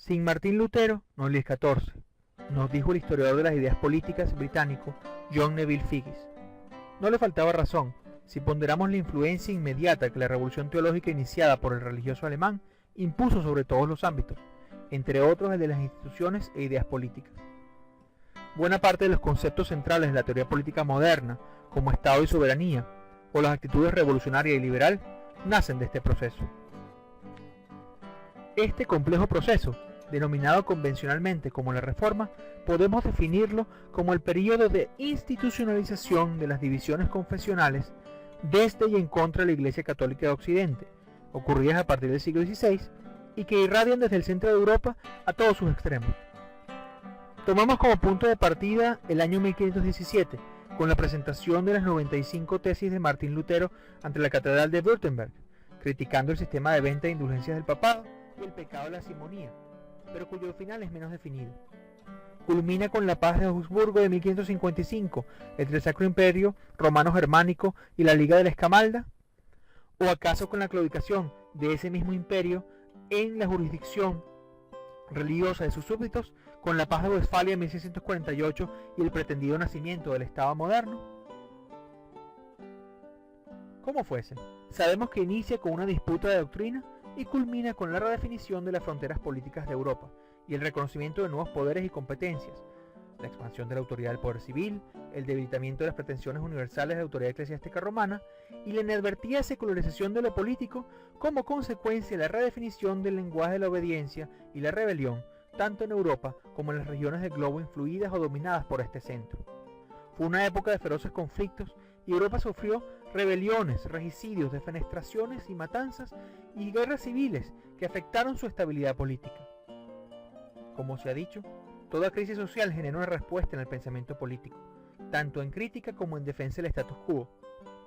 Sin Martín Lutero, no Luis XIV, nos dijo el historiador de las ideas políticas británico John Neville Figgis. No le faltaba razón, si ponderamos la influencia inmediata que la revolución teológica iniciada por el religioso alemán impuso sobre todos los ámbitos, entre otros el de las instituciones e ideas políticas. Buena parte de los conceptos centrales de la teoría política moderna, como Estado y soberanía, o las actitudes revolucionaria y liberal, nacen de este proceso. Este complejo proceso, denominado convencionalmente como la Reforma, podemos definirlo como el período de institucionalización de las divisiones confesionales desde y en contra de la Iglesia Católica de Occidente, ocurridas a partir del siglo XVI y que irradian desde el centro de Europa a todos sus extremos. Tomamos como punto de partida el año 1517, con la presentación de las 95 tesis de Martín Lutero ante la Catedral de Württemberg, criticando el sistema de venta de indulgencias del papado y el pecado de la simonía, pero cuyo final es menos definido. Culmina con la paz de Augsburgo de 1555 entre el Sacro Imperio Romano Germánico y la Liga de la Escamalda, o acaso con la claudicación de ese mismo imperio en la jurisdicción religiosa de sus súbditos, con la paz de Westfalia en 1648 y el pretendido nacimiento del Estado moderno. Como fuese, sabemos que inicia con una disputa de doctrina y culmina con la redefinición de las fronteras políticas de Europa y el reconocimiento de nuevos poderes y competencias, la expansión de la autoridad del poder civil, el debilitamiento de las pretensiones universales de la autoridad eclesiástica romana y la inadvertida secularización de lo político como consecuencia de la redefinición del lenguaje de la obediencia y la rebelión, tanto en Europa como en las regiones del globo influidas o dominadas por este centro. Fue una época de feroces conflictos y Europa sufrió rebeliones, regicidios, defenestraciones y matanzas y guerras civiles que afectaron su estabilidad política. Como se ha dicho, toda crisis social genera una respuesta en el pensamiento político, tanto en crítica como en defensa del status quo,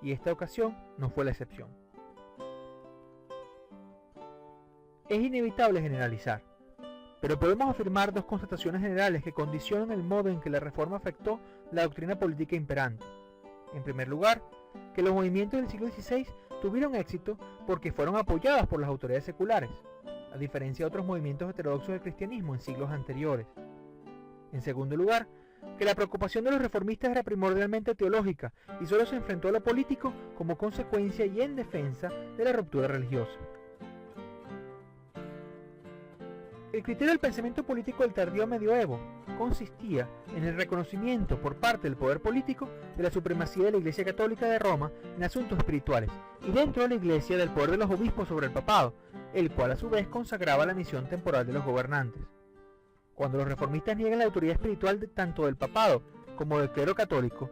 y esta ocasión no fue la excepción. Es inevitable generalizar, pero podemos afirmar dos constataciones generales que condicionan el modo en que la Reforma afectó la doctrina política imperante. En primer lugar, que los movimientos del siglo XVI tuvieron éxito porque fueron apoyados por las autoridades seculares, a diferencia de otros movimientos heterodoxos del cristianismo en siglos anteriores. En segundo lugar, que la preocupación de los reformistas era primordialmente teológica y solo se enfrentó a lo político como consecuencia y en defensa de la ruptura religiosa. El criterio del pensamiento político del tardío medioevo consistía en el reconocimiento por parte del poder político de la supremacía de la Iglesia Católica de Roma en asuntos espirituales y dentro de la Iglesia del poder de los obispos sobre el papado, el cual a su vez consagraba la misión temporal de los gobernantes. Cuando los reformistas niegan la autoridad espiritual tanto del papado como del clero católico,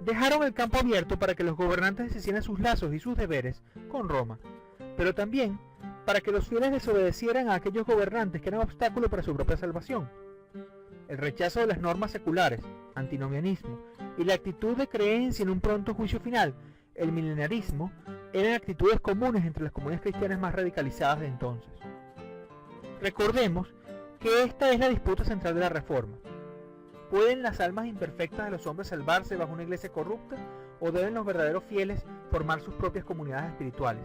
dejaron el campo abierto para que los gobernantes deshicieran sus lazos y sus deberes con Roma, pero también para que los fieles desobedecieran a aquellos gobernantes que eran obstáculo para su propia salvación. El rechazo de las normas seculares, antinomianismo y la actitud de creencia en un pronto juicio final, el milenarismo, eran actitudes comunes entre las comunidades cristianas más radicalizadas de entonces. Recordemos que esta es la disputa central de la Reforma. ¿Pueden las almas imperfectas de los hombres salvarse bajo una iglesia corrupta o deben los verdaderos fieles formar sus propias comunidades espirituales?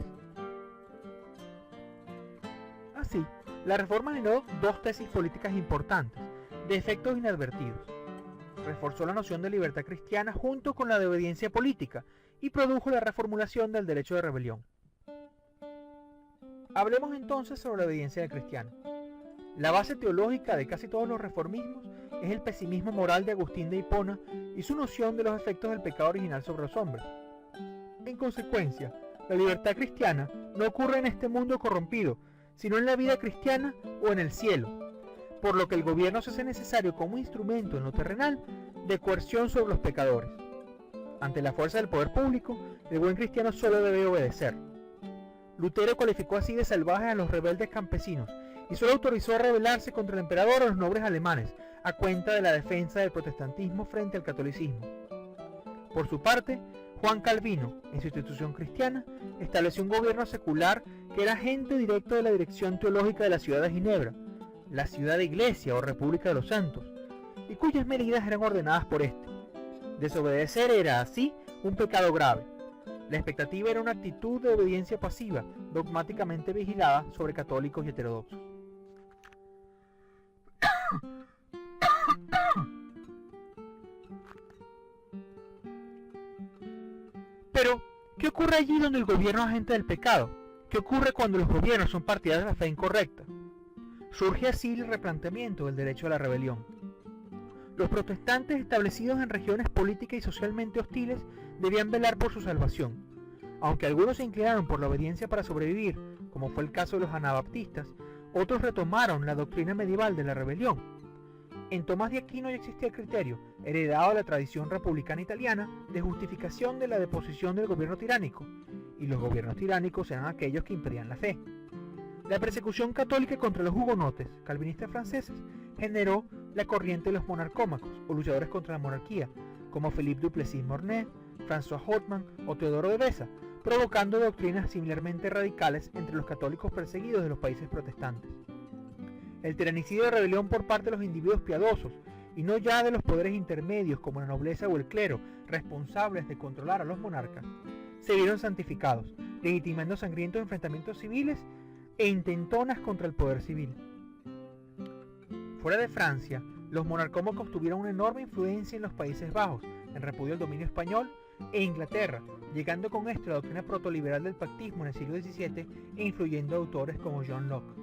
Así, la Reforma generó dos tesis políticas importantes, de efectos inadvertidos. Reforzó la noción de libertad cristiana junto con la de obediencia política y produjo la reformulación del derecho de rebelión. Hablemos entonces sobre la obediencia del cristiano. La base teológica de casi todos los reformismos es el pesimismo moral de Agustín de Hipona y su noción de los efectos del pecado original sobre los hombres. En consecuencia, la libertad cristiana no ocurre en este mundo corrompido, sino en la vida cristiana o en el cielo, por lo que el gobierno se hace necesario como instrumento en lo terrenal de coerción sobre los pecadores. Ante la fuerza del poder público, el buen cristiano solo debe obedecer. Lutero calificó así de salvajes a los rebeldes campesinos y solo autorizó a rebelarse contra el emperador a los nobles alemanes, a cuenta de la defensa del protestantismo frente al catolicismo. Por su parte, Juan Calvino, en su institución cristiana, estableció un gobierno secular que era agente directo de la dirección teológica de la ciudad de Ginebra, la ciudad de Iglesia o República de los Santos, y cuyas medidas eran ordenadas por éste. Desobedecer era, así, un pecado grave. La expectativa era una actitud de obediencia pasiva, dogmáticamente vigilada sobre católicos y heterodoxos. Pero, ¿qué ocurre allí donde el gobierno es agente del pecado? ¿Qué ocurre cuando los gobiernos son partidarios de la fe incorrecta? Surge así el replanteamiento del derecho a la rebelión. Los protestantes establecidos en regiones políticas y socialmente hostiles debían velar por su salvación. Aunque algunos se inclinaron por la obediencia para sobrevivir, como fue el caso de los anabaptistas, otros retomaron la doctrina medieval de la rebelión. En Tomás de Aquino ya existía el criterio, heredado de la tradición republicana italiana, de justificación de la deposición del gobierno tiránico, y los gobiernos tiránicos eran aquellos que impedían la fe. La persecución católica contra los hugonotes, calvinistas franceses, generó la corriente de los monarcómacos, o luchadores contra la monarquía, como Philippe Duplessis Mornay, François Hotman o Teodoro de Beza, provocando doctrinas similarmente radicales entre los católicos perseguidos de los países protestantes. El tiranicidio de rebelión por parte de los individuos piadosos, y no ya de los poderes intermedios como la nobleza o el clero, responsables de controlar a los monarcas, se vieron santificados, legitimando sangrientos enfrentamientos civiles e intentonas contra el poder civil. Fuera de Francia, los monarcómacos tuvieron una enorme influencia en los Países Bajos, en repudio al dominio español, e Inglaterra, llegando con esto a la doctrina protoliberal del pactismo en el siglo XVII e influyendo a autores como John Locke.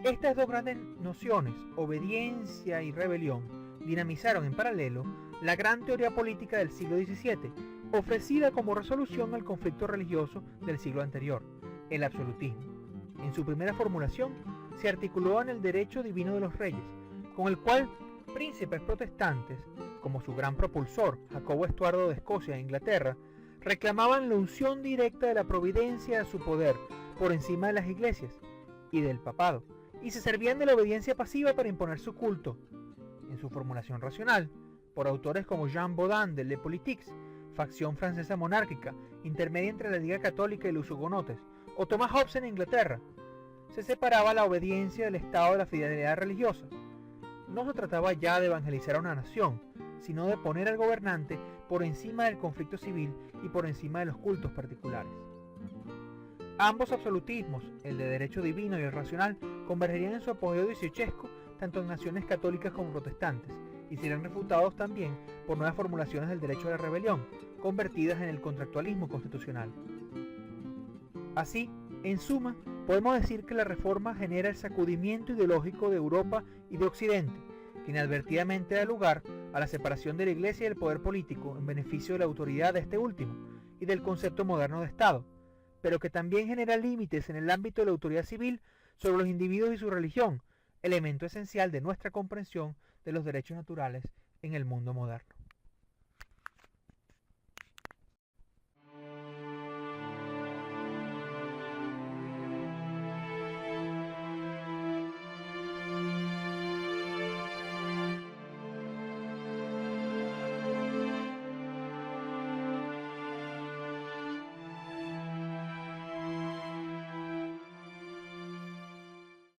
Estas dos grandes nociones, obediencia y rebelión, dinamizaron en paralelo la gran teoría política del siglo XVII, ofrecida como resolución al conflicto religioso del siglo anterior, el absolutismo. En su primera formulación, se articuló en el derecho divino de los reyes, con el cual príncipes protestantes, como su gran propulsor, Jacobo Estuardo de Escocia e Inglaterra, reclamaban la unción directa de la providencia a su poder por encima de las iglesias y del papado, y se servían de la obediencia pasiva para imponer su culto. En su formulación racional, por autores como Jean Baudin de Le Politique, facción francesa monárquica, intermedia entre la Liga Católica y los hugonotes, o Thomas Hobbes en Inglaterra, se separaba la obediencia del Estado de la fidelidad religiosa. No se trataba ya de evangelizar a una nación, sino de poner al gobernante por encima del conflicto civil y por encima de los cultos particulares. Ambos absolutismos, el de derecho divino y el racional, convergerían en su apogeo dieciochesco tanto en naciones católicas como protestantes, y serían refutados también por nuevas formulaciones del derecho a la rebelión, convertidas en el contractualismo constitucional. Así, en suma, podemos decir que la Reforma genera el sacudimiento ideológico de Europa y de Occidente, que inadvertidamente da lugar a la separación de la Iglesia y del poder político en beneficio de la autoridad de este último y del concepto moderno de Estado, pero que también genera límites en el ámbito de la autoridad civil sobre los individuos y su religión, elemento esencial de nuestra comprensión de los derechos naturales en el mundo moderno.